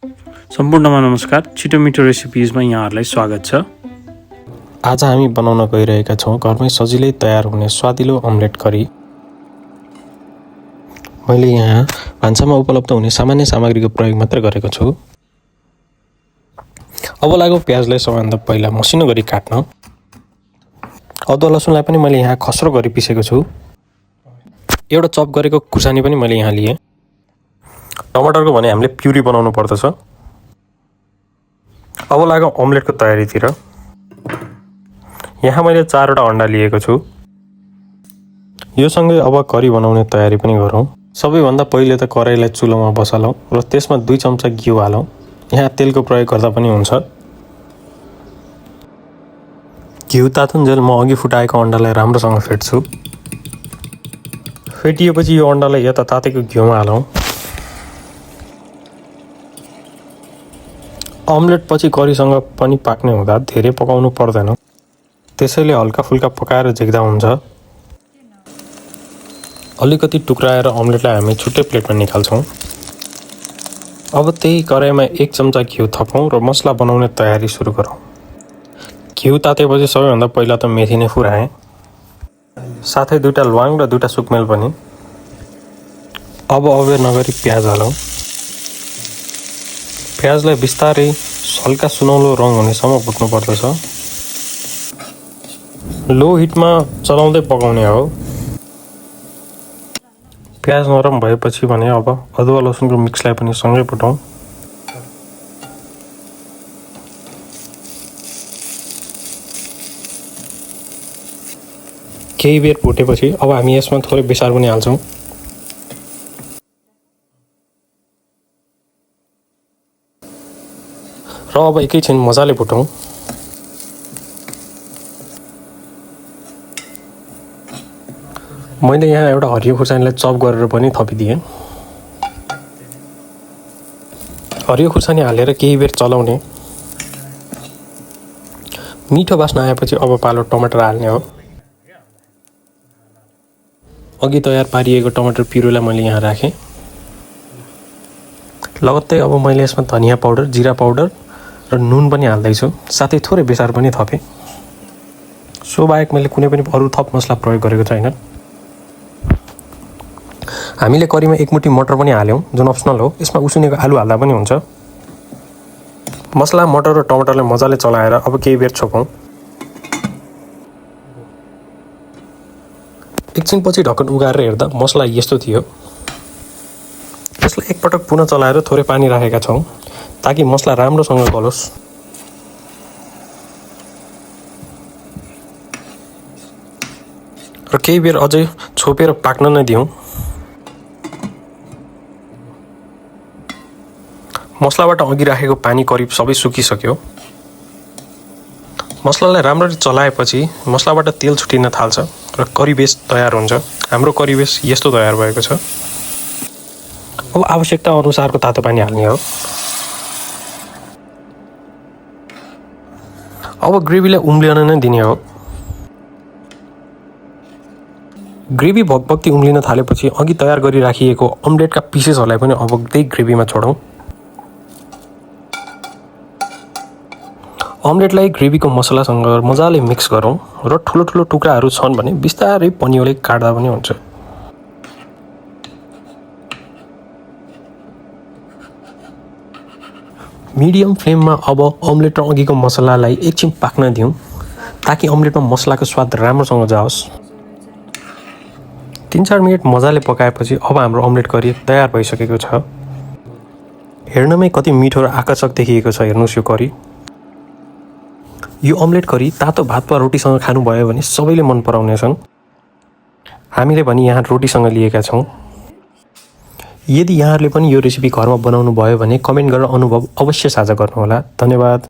सम्पूर्णमा नमस्कार। छिटो मिठो रेसिपिजमा यहाँहरूलाई स्वागत छ। आज हामी बनाउन गइरहेका छौँ घरमै सजिलै तयार हुने स्वादिलो अमलेट करी। मैले यहाँ भान्सामा उपलब्ध हुने सामान्य सामग्रीको प्रयोग मात्र गरेको छु। अब लागौ प्याजलाई सबैभन्दा पहिला मसिनो गरी काट्न। अदुवा लसुनलाई पनि मैले यहाँ खस्रो गरी पिसेको छु। एउटा चप गरेको खुर्सानी पनि मैले यहाँ लिएँ। टमाटरको भने हामीले प्युरी बनाउनु पर्दछ। अब लागौँ अमलेटको तयारीतिर। यहाँ मैले 4वटा अन्डा लिएको छु। यो सँगै अब करी बनाउने तयारी पनि गरौँ। सबैभन्दा पहिले त कराईलाई चुलोमा बसालौँ र त्यसमा 2 चम्चा घिउ हालौँ। यहाँ तेलको प्रयोग गर्दा पनि हुन्छ। घिउ तातुन्जेल म अघि फुटाएको अन्डालाई राम्रोसँग फेट्छु। फेटिएपछि यो अन्डालाई यता तातेको घिउमा हालौँ। अमलेट पछि करीसँग पनि पाक्ने हुँदा धेरै पकाउनु पर्दैन, त्यसैले हल्का फुल्का पकाएर झिक्दा हुन्छ। अलिकति टुक्राएर अमलेटलाई हामी छुट्टै प्लेटमा निकाल्छौँ। अब त्यही कराईमा 1 चम्चा घिउ थपौँ र मसला बनाउने तयारी सुरु गरौँ। घिउ तातेपछि सबैभन्दा पहिला त मेथी नै फुराएँ, साथै 2टा ल्वाङ र 2टा सुकमेल पनि। अब अबेर नगरी प्याज हालौँ। प्याजलाई बिस्तारै हल्का सुनौलो रङ हुनेसम्म भुट्नु पर्दछ। लो हिटमा चलाउँदै पकाउने हो। प्याज नरम भएपछि भने अब अदुवा लसुनको मिक्सलाई पनि सँगै भुटौँ। केही बेर भुटेपछि अब हामी यसमा थोरै बेसार पनि हाल्छौँ। र अब एकैछिन मजाले भुटौँ। मैले यहाँ एउटा हरियो खुर्सानीलाई चप गरेर पनि थपिदिएँ। हरियो खुर्सानी हालेर केही बेर चलाउने। मिठो बास्ना आएपछि अब पालो टमाटर हाल्ने हो। अघि तयार पारिएको टमाटर पिरोलाई मैले यहाँ राखेँ। लगत्तै अब मैले यसमा धनिया पाउडर, जिरा पाउडर र नुन पनि हाल्दैछु, साथै थोरै बेसार पनि थपेँ। सो बाहेक मैले कुनै पनि अरू थप मसला प्रयोग गरेको छैन। हामीले करीमा 1 मुठी मटर पनि हाल्यौँ, जुन अप्सनल हो। यसमा उसिनेको आलु हाल्दा पनि हुन्छ। मसला, मटर र टमाटरलाई मजाले चलाएर अब केही बेर छोपौँ। एकछिनपछि ढक्कन उगारेर हेर्दा मसला यस्तो थियो। यसलाई एकपटक पुनः चलाएर थोरै पानी राखेका छौँ ताकि मसला राम्रोसँग गलोस्। र केही बेर अझै छोपेर पाक्न नै दिउँ। मसलाबाट अघि राखेको पानी करिब सबै सुकिसक्यो। मसलालाई राम्ररी चलाएपछि मसलाबाट तेल छुटिन थाल्छ र करी बेस तयार हुन्छ। हाम्रो करी बेस यस्तो तयार भएको छ। अब आवश्यकता अनुसारको तातो पानी हाल्ने हो। अब ग्रेभीलाई उम्लिन नै दिने हो। ग्रेभी भकभक्ती उम्लिन थालेपछि अघि तयार गरी राखिएको अमलेटका पिसेसहरूलाई पनि अब त्यही ग्रेभीमा छोडौँ। अमलेटलाई ग्रेभीको मसलासँग मजाले मिक्स गरौँ र ठुलो ठुलो टुक्राहरू छन् भने बिस्तारै पनियोले काट्दा पनि हुन्छ। मिडियम फ्लेममा अब अमलेट र अघिको मसलालाई एकछिन पाक्न दिउँ ताकि अमलेटमा मसलाको स्वाद राम्रोसँग जाओस्। 3-4 मिनट मजाले पकाएपछि अब हाम्रो अमलेट करी तयार भइसकेको छ। हेर्नमै कति मिठो र आकर्षक देखिएको छ। हेर्नुहोस् यो करी। यो अमलेट करी तातो भात वा रोटीसँग खानुभयो भने सबैले मन पराउनेछन्। हामीले पनि यहाँ रोटीसँग लिएका छौँ। यदि यहाँहरूले पनि यो रेसिपी घरमा बनाउनु भयो भने कमेन्ट गरेर अनुभव अवश्य साझा गर्नुहोला। धन्यवाद।